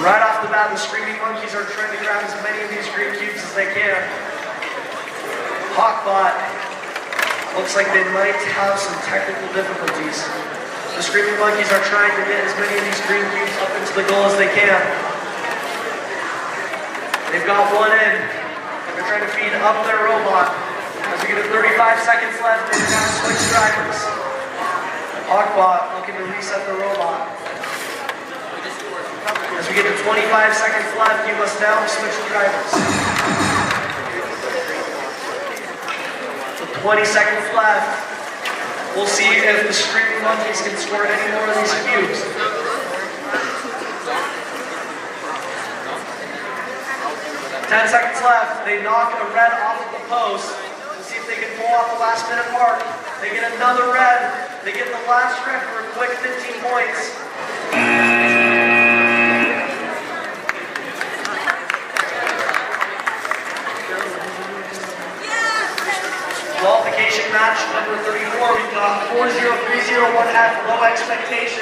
Right off the bat, the Screaming Monkeys are trying to grab as many of these green cubes as they can. Hawkbot looks like they might have some technical difficulties. The Screaming Monkeys are trying to get as many of these green cubes up into the goal as they can. They've got one in, and they're trying to feed up their robot. As we get to 35 seconds left, they're going to switch drivers. Hawkbot looking to reset the robot. As we get to 25 seconds left, you must now switch drivers. With 20 seconds left, we'll see if the Screaming Monkeys can score any more of these cubes. 10 seconds left. They knock a red off of the post. We'll see if they can pull off the last minute mark. They get another red. They get the last red for a quick 15 points. Qualification match number 34. We've got 4-0, 3-0, 1-half, low expectations.